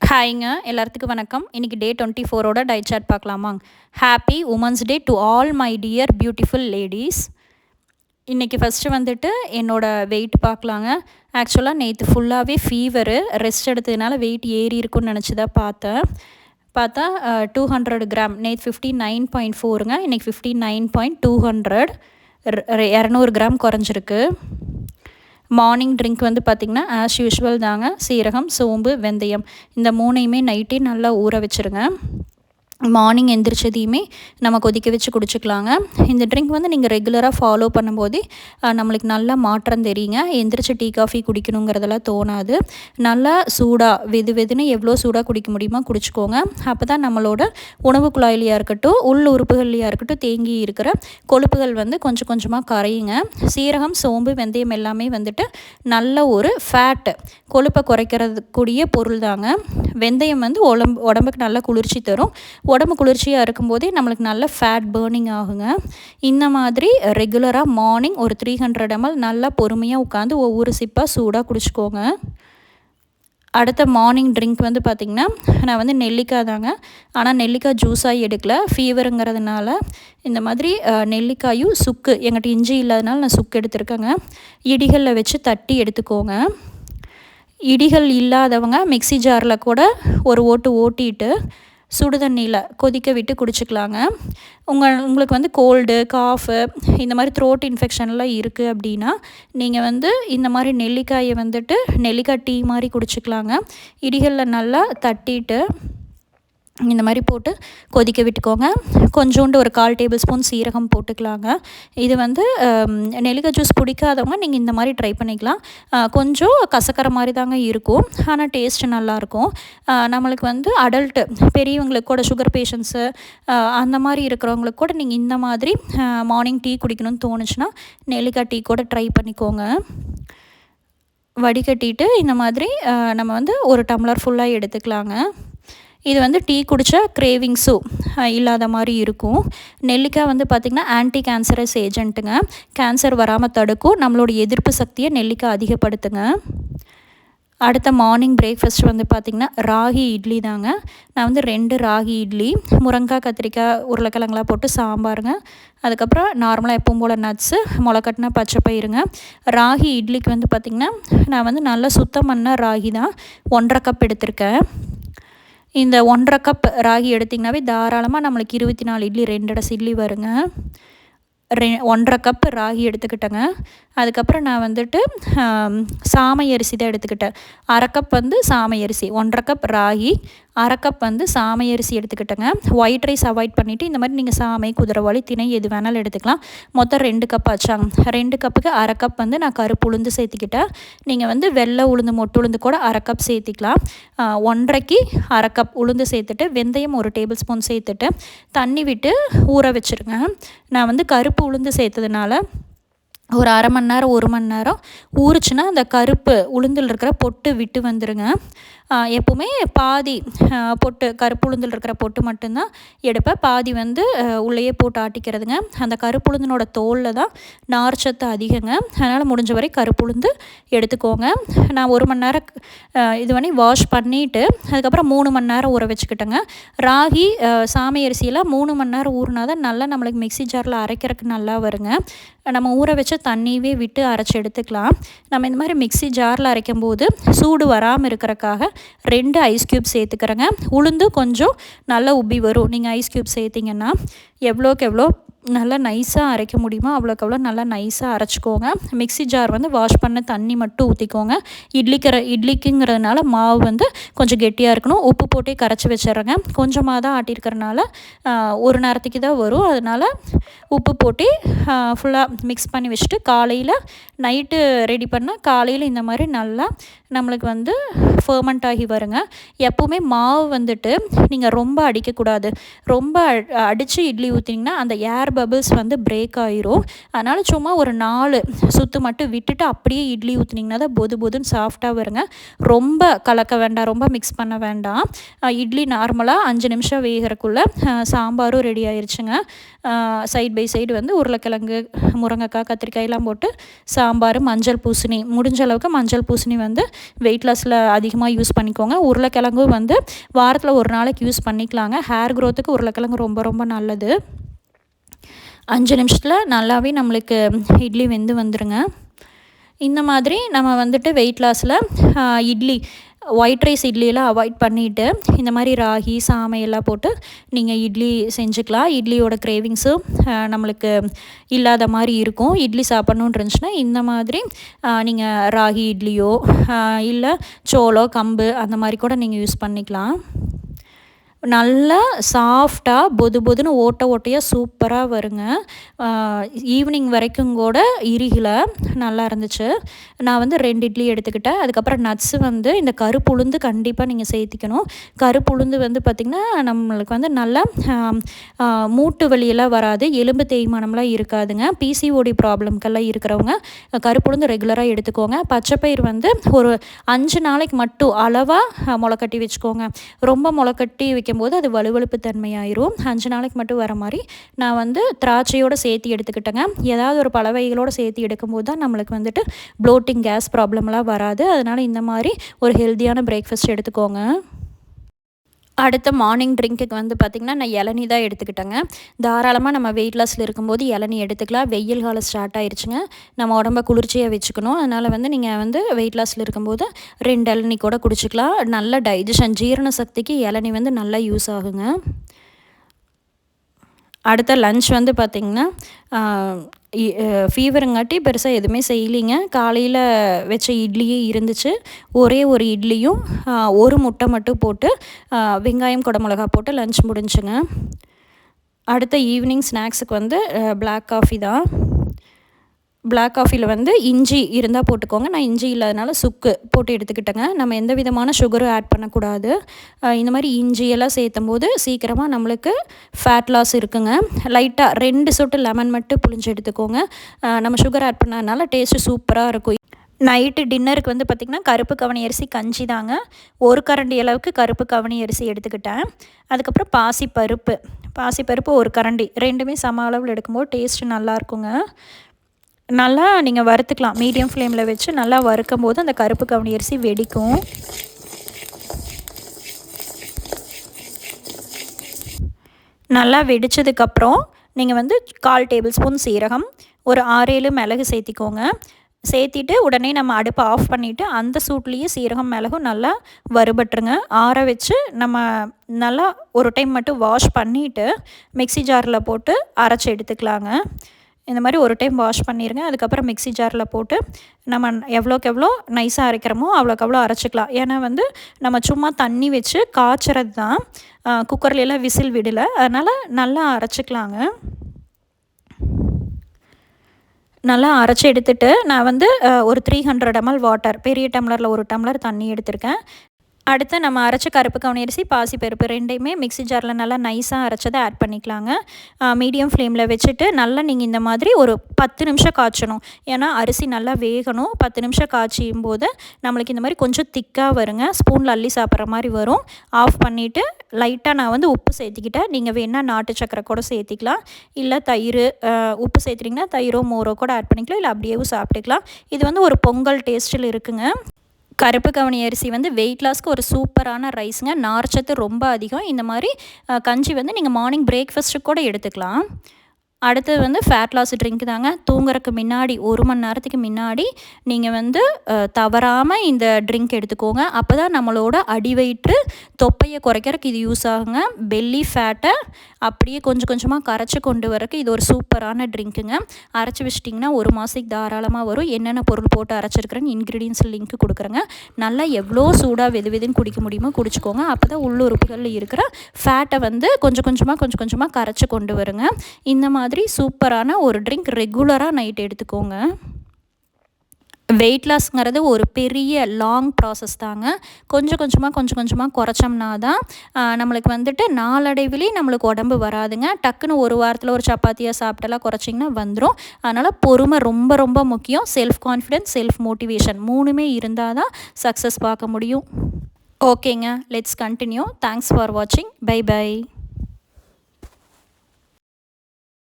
ஹாய்ங்க எல்லாத்துக்கும் வணக்கம். இன்றைக்கி டே 24ஓட டயட் சார்ட் பார்க்கலாமாங்க. Happy women's day to all my dear beautiful ladies. இன்றைக்கி ஃபஸ்ட்டு வந்துட்டு என்னோடய வெயிட் பார்க்கலாங்க. ஆக்சுவலாக நேற்று ஃபுல்லாகவே ஃபீவரு, ரெஸ்ட் எடுத்ததுனால வெயிட் ஏறி இருக்குன்னு நினச்சி தான் பார்த்தா 200 கிராம். நேற்று 59.4ங்க, இன்றைக்கி 59.200, 200 கிராம் குறைஞ்சிருக்கு. மார்னிங் ட்ரிங்க் வந்து பார்த்திங்கன்னா ஆஸ் யூஷுவல் தாங்க. சீரகம், சோம்பு, வெந்தயம் இந்த மூணையுமே நைட்டே நல்லா ஊற வச்சுருங்க. மார்னிங் எந்திரிச்சதையுமே நம்ம கொதிக்க வச்சு குடிச்சிக்கலாங்க. இந்த ட்ரிங்க் வந்து நீங்கள் ரெகுலராக ஃபாலோ பண்ணும்போதே நம்மளுக்கு நல்லா மாற்றம் தெரியுங்க. எந்திரிச்சு டீ காஃபி குடிக்கணுங்கிறதெல்லாம் தோணாது. நல்லா சூடாக வெதுன்னு எவ்வளோ சூடாக குடிக்க முடியுமோ குடிச்சிக்கோங்க. அப்போ தான் நம்மளோட உணவு குழாயிலையாக இருக்கட்டும், உள் உறுப்புகள்லையாக இருக்கட்டும், தேங்கி இருக்கிற கொழுப்புகள் வந்து கொஞ்சம் கொஞ்சமாக கரையுங்க. சீரகம், சோம்பு, வெந்தயம் எல்லாமே வந்துட்டு நல்ல ஒரு ஃபேட்டு, கொழுப்பை குறைக்கிறதுக்கூடிய பொருள் தாங்க. வெந்தயம் வந்து உடம்புக்கு நல்லா குளிர்ச்சி தரும். உடம்பு குளிர்ச்சியாக இருக்கும்போதே நம்மளுக்கு நல்ல ஃபேட் பேர்னிங் ஆகுங்க. இந்த மாதிரி ரெகுலராக மார்னிங் ஒரு 300 ml நல்லா பொறுமையாக உட்காந்து ஒவ்வொரு சிப்பாக சூடாக குடிச்சிக்கோங்க. அடுத்த மார்னிங் ட்ரிங்க் வந்து பார்த்திங்கன்னா நான் வந்து நெல்லிக்காய் தாங்க. ஆனால் நெல்லிக்காய் ஜூஸாக எடுக்கல, ஃபீவருங்கிறதுனால இந்த மாதிரி நெல்லிக்காயும் சுக்கு, எங்கிட்ட இஞ்சி இல்லாதனால நான் சுக்கு எடுத்துருக்கேங்க. இடிகளில் வச்சு தட்டி எடுத்துக்கோங்க. இடிகள் இல்லாதவங்க மிக்சி ஜாரில் கூட ஒரு ஓட்டிட்டு சுடுதண்ணியில் கொதிக்க விட்டு குடிச்சிக்கலாங்க. உங்களுக்கு வந்து கோல்டு, காஃபு, இந்த மாதிரி த்ரோட் இன்ஃபெக்ஷன்லாம் இருக்குது அப்படின்னா நீங்கள் வந்து இந்த மாதிரி நெல்லிக்காயை வந்துட்டு நெல்லிக்காய் டீ மாதிரி குடிச்சிக்கலாங்க. இடிகளில் நல்லா தட்டிட்டு இந்த மாதிரி போட்டு கொதிக்க விட்டுக்கோங்க. கொஞ்சோண்டு ஒரு 1/4 டேபிள் ஸ்பூன் சீரகம் போட்டுக்கலாங்க. இது வந்து நெல்லிக்காய் ஜூஸ் பிடிக்காதவங்க நீங்கள் இந்த மாதிரி ட்ரை பண்ணிக்கலாம். கொஞ்சம் கசக்கிற மாதிரி தாங்க இருக்கும், ஆனால் டேஸ்ட்டு நல்லாயிருக்கும். நம்மளுக்கு வந்து அடல்ட்டு பெரியவங்களுக்கு கூட, சுகர் பேஷண்ட்ஸு அந்த மாதிரி இருக்கிறவங்களுக்கு கூட நீங்கள் இந்த மாதிரி மார்னிங் டீ குடிக்கணும்னு தோணுச்சுன்னா நெல்லிக்காய் டீ கூட ட்ரை பண்ணிக்கோங்க. வடிகட்டிட்டு இந்த மாதிரி நம்ம வந்து ஒரு டம்ளர் ஃபுல்லாக எடுத்துக்கலாங்க. இது வந்து டீ குடித்தா கிரேவிங்ஸும் இல்லாத மாதிரி இருக்கும். நெல்லிக்காய் வந்து பார்த்திங்கன்னா ஆன்டி கேன்சரஸ் ஏஜென்ட்டுங்க. கேன்சர் வராமல் தடுக்கும். நம்மளோட எதிர்ப்பு சக்தியை நெல்லிக்காய் அதிகப்படுத்துங்க. அடுத்த மார்னிங் பிரேக்ஃபாஸ்ட் வந்து பார்த்திங்கன்னா ராகி இட்லி தாங்க. நான் வந்து 2 ராகி இட்லி, முருங்கைக்காய், கத்திரிக்காய், உருளைக்கிழங்குலாம் போட்டு சாம்பாருங்க. அதுக்கப்புறம் நார்மலாக எப்பவும் போல் நட்ஸு, முளைக்கட்டின பச்சை பயிருங்க. ராகி இட்லிக்கு வந்து பார்த்திங்கன்னா நான் வந்து நல்லா சுத்தம் பண்ண ராகி தான் 1.5 கப் எடுத்திருக்கேன். இந்த 1.5 கப் ராகி எடுத்திங்கனாவே தாராளமாக நம்மளுக்கு 24 இட்லி, 2 டஸ் இட்லி வருங்க. 1.5 கப் ராகி எடுத்துக்கிட்டேங்க. அதுக்கப்புறம் நான் வந்துட்டு சாமை அரிசி தான் எடுத்துக்கிட்டேன். 1/2 கப் வந்து சாமை அரிசி, 1.5 கப் ராகி, 1/2 கப் வந்து சாமை அரிசி எடுத்துக்கிட்டேங்க. ஒயிட் ரைஸ் அவாய்ட் பண்ணிவிட்டு இந்த மாதிரி நீங்கள் சாமை, குதிரைவாளி, திணை எது வேணாலும் எடுத்துக்கலாம். மொத்தம் 2 கப் ஆச்சாங்க. 2 கப்புக்கு 1/2 கப் வந்து நான் கருப்பு உளுந்து சேர்த்துக்கிட்டேன். நீங்கள் வந்து வெள்ளை உளுந்து, மொட்டு உளுந்து கூட 1/2 கப் சேர்த்திக்கலாம். 1.5க்கு 1/2 கப் உளுந்து சேர்த்துட்டு வெந்தயம் 1 டேபிள் ஸ்பூன் சேர்த்துட்டு தண்ணி விட்டு ஊற வச்சுருங்க. நான் வந்து கருப்பு உளுந்து சேர்த்ததுனால ஒரு 1/2 மணி நேரம், 1 மணி நேரம் ஊறுச்சுன்னா அந்த கருப்பு உளுந்தில் இருக்கிற பொட்டு விட்டு வந்துடுங்க. எப்போவுமே பாதி பொட்டு, கருப்பு உளுந்தில் இருக்கிற பொட்டு மட்டும்தான் எடுப்பேன். பாதி வந்து உள்ளேயே போட்டு ஆட்டிக்கிறதுங்க. அந்த கருப்பு உளுந்தினோட தோலில் தான் நார்ச்சத்து அதிகங்க. அதனால் முடிஞ்ச வரை கருப்பு உளுந்து எடுத்துக்கோங்க. நான் 1 மணி நேரம் இது பண்ணி வாஷ் பண்ணிவிட்டு அதுக்கப்புறம் 3 மணி நேரம் ஊற வச்சுக்கிட்டேங்க. ராகி, சாமை அரிசியெல்லாம் 3 மணி நேரம் ஊறினா தான் நல்லா நம்மளுக்கு மிக்சி ஜாரில் அரைக்கிறதுக்கு நல்லா வருங்க. நம்ம ஊற வச்ச தண்ணியவே விட்டு அரைச்சி எடுத்துக்கலாம். நம்ம இந்த மாதிரி மிக்சி ஜாரில் அரைக்கும் போது சூடு வராமல் இருக்கிறக்காக 2 ஐஸ் க்யூப் சேர்த்துக்கிறேங்க. உளுந்து கொஞ்சம் நல்லா உப்பி வரும். நீங்கள் ஐஸ் க்யூப் சேர்த்திங்கன்னா எவ்வளோக்கு எவ்வளோ நல்லா நைஸாக அரைக்க முடியுமோ அவ்வளோக்கு அவ்வளோ நல்லா நைஸாக அரைச்சிக்கோங்க. மிக்சி ஜார் வந்து வாஷ் பண்ண தண்ணி மட்டும் ஊற்றிக்கோங்க. இட்லிக்குங்கிறதுனால மாவு வந்து கொஞ்சம் கெட்டியாக இருக்கணும். உப்பு போட்டே கரைச்சி வச்சிட்றேங்க. கொஞ்சமாக தான் ஆட்டியிருக்கிறனால ஒரு நேரத்துக்கு தான் வரும். அதனால் உப்பு போட்டு ஃபுல்லாக மிக்ஸ் பண்ணி வச்சுட்டு காலையில் நைட்டு ரெடி பண்ணால் காலையில் இந்த மாதிரி நல்லா நம்மளுக்கு வந்து ஃபர்மெண்ட் ஆகி வருங்க. எப்போவுமே மாவு வந்துட்டு நீங்கள் ரொம்ப அடிக்கக்கூடாது. ரொம்ப அடித்து இட்லி ஊற்றினீங்கன்னா அந்த ஏர் ஏர் பபிள்ஸ் வந்து பிரேக் ஆயிரும். அதனால் சும்மா ஒரு 4 சுற்று மட்டும் விட்டுட்டு அப்படியே இட்லி ஊற்றுனீங்கன்னா தான் பொது பொதுன்னு சாஃப்டாக வருங்க. ரொம்ப கலக்க வேண்டாம், ரொம்ப மிக்ஸ் பண்ண வேண்டாம். இட்லி நார்மலாக 5 நிமிஷம் வேகிறக்குள்ளே சாம்பாரும் ரெடி ஆயிடுச்சுங்க. சைட் பை சைடு வந்து உருளைக்கிழங்கு, முருங்கைக்காய், கத்திரிக்காயெல்லாம் போட்டு சாம்பார், மஞ்சள் பூசணி, முடிஞ்ச அளவுக்கு மஞ்சள் பூசணி வந்து வெயிட் லாஸில் அதிகமாக யூஸ் பண்ணிக்கோங்க. உருளைக்கிழங்கும் வந்து வாரத்தில் ஒரு நாளைக்கு யூஸ் பண்ணிக்கலாங்க. ஹேர் க்ரோத்துக்கு உருளைக்கிழங்கு ரொம்ப ரொம்ப நல்லது. 5 நிமிஷத்தில் நல்லாவே நம்மளுக்கு இட்லி வெந்து வந்துடுங்க. இந்த மாதிரி நம்ம வந்துட்டு வெயிட் லாஸில் இட்லி, ஒயிட் ரைஸ் இட்லியெல்லாம் அவாய்ட் பண்ணிவிட்டு இந்த மாதிரி ராகி, சாமை எல்லாம் போட்டு நீங்கள் இட்லி செஞ்சுக்கலாம். இட்லியோட கிரேவிங்ஸும் நம்மளுக்கு இல்லாத மாதிரி இருக்கும். இட்லி சாப்பிட்ணுன்னு இருந்துச்சுன்னா இந்த மாதிரி நீங்கள் ராகி இட்லியோ இல்லை சோளோ, கம்பு அந்த மாதிரி கூட நீங்கள் யூஸ் பண்ணிக்கலாம். நல்லா சாஃப்டாக பொது பொதுன்னு ஓட்டையாக சூப்பராக வருங்க. ஈவினிங் வரைக்கும் கூட இறுகல நல்லா இருந்துச்சு. நான் வந்து 2 இட்லி எடுத்துக்கிட்டேன். அதுக்கப்புறம் நட்ஸு வந்து இந்த கருப்புளுந்து கண்டிப்பாக நீங்கள் சேர்த்திக்கணும். கருப்புளுந்து வந்து பார்த்திங்கன்னா நம்மளுக்கு வந்து நல்லா மூட்டு வலியெல்லாம் வராது, எலும்பு தேய்மானம்லாம் இருக்காதுங்க. பிசிஓடி ப்ராப்ளம்க்கெல்லாம் இருக்கிறவங்க கருப்புளுந்து ரெகுலராக எடுத்துக்கோங்க. பச்சைப்பயிர் வந்து ஒரு 5 நாளைக்கு மட்டும் அளவாக முளைக்கட்டி வச்சுக்கோங்க. ரொம்ப முளைக்கட்டி போது அது வலுவழுப்பு தன்மையாயிரும். 5 நாளைக்கு மட்டும் வர மாதிரி நான் வந்து திராட்சையோடு சேர்த்து எடுத்துக்கிட்டேங்க. ஏதாவது ஒரு பழவைகளோடு சேர்த்து எடுக்கும்போது தான் நம்மளுக்கு வந்துட்டு ப்ளோட்டிங், கேஸ் ப்ராப்ளம்லாம் வராது. அதனால் இந்த மாதிரி ஒரு ஹெல்த்தியான பிரேக்ஃபாஸ்ட் எடுத்துக்கோங்க. அடுத்த மார்னிங் ட்ரிங்க்குக்கு வந்து பார்த்திங்கன்னா நான் இளநீ தான் எடுத்துக்கிட்டேங்க. தாராளமாக நம்ம வெயிட் லாஸில் இருக்கும்போது இளநீ எடுத்துக்கலாம். வெயில் காலம் ஸ்டார்ட் ஆயிடுச்சுங்க, நம்ம உடம்ப குளிர்ச்சியாக வச்சுக்கணும். அதனால் வந்து நீங்கள் வந்து வெயிட் லாஸில் இருக்கும்போது 2 இளநீ கூட குடிச்சிக்கலாம். நல்ல டைஜஷன், ஜீரண சக்திக்கு இளநீ வந்து நல்லா யூஸ் ஆகுங்க. அடுத்த லன்ச் வந்து பார்த்திங்கன்னா ஃபீவருங்காட்டி பெருசாக எதுவுமே செய்யலிங்க. காலையில் வச்ச இட்லியே இருந்துச்சு. ஒரே ஒரு இட்லியும் ஒரு முட்டை மட்டும் போட்டு வெங்காயம், குடமிளகா போட்டு லன்ச் முடிஞ்சுங்க. அடுத்த ஈவினிங் ஸ்நாக்ஸுக்கு வந்து பிளாக் காஃபி தான். பிளாக் காஃபியில் வந்து இஞ்சி இருந்தால் போட்டுக்கோங்க. நான் இஞ்சி இல்லாதனால சுக்கு போட்டு எடுத்துக்கிட்டேங்க. நம்ம எந்த விதமான சுகரும் ஆட் பண்ணக்கூடாது. இந்த மாதிரி இஞ்சியெல்லாம் சேர்த்தும் போது சீக்கிரமாக நம்மளுக்கு ஃபேட் லாஸ் இருக்குங்க. லைட்டாக 2 சொட்டு லெமன் மட்டும் புளிஞ்சு எடுத்துக்கோங்க. நம்ம சுகர் ஆட் பண்ணதுனால டேஸ்ட்டு சூப்பராக இருக்கும். நைட்டு டின்னருக்கு வந்து பார்த்திங்கன்னா கருப்பு கவனி அரிசி கஞ்சி தாங்க. 1 கரண்டி அளவுக்கு கருப்பு கவனி அரிசி எடுத்துக்கிட்டேன். அதுக்கப்புறம் பாசிப்பருப்பு 1 கரண்டி, 2மே சம அளவில் எடுக்கும்போது டேஸ்ட்டு நல்லாயிருக்குங்க. நல்லா நீங்கள் வறுத்துக்கலாம். மீடியம் ஃப்ளேமில் வச்சு நல்லா வறுக்கும் போது அந்த கருப்பு கவனி அரிசி வெடிக்கும். நல்லா வெடித்ததுக்கப்புறம் நீங்கள் வந்து 1/4 டேபிள் ஸ்பூன் சீரகம், ஒரு 6-7 மிளகு சேர்த்திக்கோங்க. சேர்த்திட்டு உடனே நம்ம அடுப்பை ஆஃப் பண்ணிவிட்டு அந்த சூட்லேயே சீரகம், மிளகும் நல்லா வறுபட்டுருங்க. ஆற வச்சு நம்ம நல்லா ஒரு டைம் மட்டும் வாஷ் பண்ணிவிட்டு மிக்ஸி ஜாரில் போட்டு அரைச்சி எடுத்துக்கலாங்க. இந்த மாதிரி ஒரு டைம் வாஷ் பண்ணிடுங்க. அதுக்கப்புறம் மிக்ஸி ஜாரில் போட்டு நம்ம எவ்வளோக்கு எவ்வளோ நைஸாக அரைக்கிறோமோ அவ்வளோக்கு அவ்வளோ அரைச்சிக்கலாம். ஏன்னா வந்து நம்ம சும்மா தண்ணி வச்சு காய்ச்சறது தான், குக்கர்லாம் விசில் விடலை. அதனால் நல்லா அரைச்சிக்கலாங்க. நல்லா அரைச்சி எடுத்துகிட்டு நான் வந்து ஒரு 300 ml வாட்டர், பெரிய டம்ளரில் 1 டம்ளர் தண்ணி எடுத்திருக்கேன். அடுத்து நம்ம அரைச்ச கருப்பு கவனி அரிசி, பாசிப்பருப்பு 2மே மிக்ஸி ஜாரில் நல்லா நைஸாக அரைச்சதை ஆட் பண்ணிக்கலாங்க. மீடியம் ஃப்ளேமில் வச்சுட்டு நல்லா நீங்கள் இந்த மாதிரி ஒரு 10 நிமிஷம் காய்ச்சணும். ஏன்னா அரிசி நல்லா வேகணும். 10 நிமிஷம் காய்ச்சியும் போது நம்மளுக்கு இந்த மாதிரி கொஞ்சம் திக்காக வருங்க. ஸ்பூனில் அள்ளி சாப்பிட்ற மாதிரி வரும். ஆஃப் பண்ணிவிட்டு லைட்டாக நான் வந்து உப்பு சேர்த்திக்கிட்டேன். நீங்கள் வேணால் நாட்டு சக்கரை கூட சேர்த்திக்கலாம். இல்லை தயிர், உப்பு சேர்த்துட்டிங்கன்னா தயிரோ மோரோ கூட ஆட் பண்ணிக்கலாம். இல்லை அப்படியேவும் சாப்பிட்டுக்கலாம். இது வந்து ஒரு பொங்கல் டேஸ்ட்டில் இருக்குங்க. கருப்பு கவனி அரிசி வந்து வெயிட் லாஸ்க்கு ஒரு சூப்பரான ரைஸுங்க. நார்ச்சத்து ரொம்ப அதிகம். இந்த மாதிரி கஞ்சி வந்து நீங்கள் மார்னிங் பிரேக்ஃபாஸ்ட்டுக்கு கூட எடுத்துக்கலாம். அடுத்தது வந்து ஃபேட் லாஸ் ட்ரிங்க் தாங்க. தூங்குறதுக்கு முன்னாடி 1 மணி நேரத்துக்கு முன்னாடி நீங்கள் வந்து தவறாமல் இந்த ட்ரிங்க் எடுத்துக்கோங்க. அப்போ தான் நம்மளோட அடிவயிற்று தொப்பையை குறைக்கிறதுக்கு இது யூஸ் ஆகுங்க. பெல்லி ஃபேட்டை அப்படியே கொஞ்சம் கொஞ்சமாக கரைச்சி கொண்டு வரக்கு இது ஒரு சூப்பரான ட்ரிங்க்குங்க. அரைச்சி வச்சிட்டிங்கன்னா 1 மாதத்துக்கு தாராளமாக வரும். என்னென்ன பொருள் போட்டு அரைச்சிருக்கிறேன்னு இன்க்ரீடியன்ஸ் லிங்க் கொடுக்குறேங்க. நல்லா எவ்வளோ சூடாக வெதுன்னு குடிக்க முடியுமோ குடிச்சிக்கோங்க. அப்போ தான் உள்ளுறுப்புகளில் இருக்கிற ஃபேட்டை வந்து கொஞ்சம் கொஞ்சமாக கரைச்சி கொண்டு வருங்க. இந்த மாதிரி சூப்பரான ஒரு ட்ரிங்க் ரெகுலராக நைட் எடுத்துக்கோங்க. வெயிட் லாஸ்ங்கிறது ஒரு பெரிய லாங் ப்ராசஸ் தாங்க. கொஞ்சம் கொஞ்சமாக குறைச்சோம்னா தான் நம்மளுக்கு வந்துட்டு நாளடைவிலே நம்மளுக்கு உடம்பு வராதுங்க. டக்குன்னு ஒரு வாரத்தில் ஒரு சப்பாத்தியாக சாப்பிட்டெல்லாம் குறைச்சிங்கன்னா வந்துடும். அதனால் பொறுமை ரொம்ப ரொம்ப முக்கியம். செல்ஃப் கான்ஃபிடென்ஸ், செல்ஃப் மோட்டிவேஷன் 3மே இருந்தால் தான் சக்ஸஸ் பார்க்க முடியும். ஓகேங்க, லெட்ஸ் கண்டினியூ. தேங்க்ஸ் ஃபார் வாட்சிங். Bye by.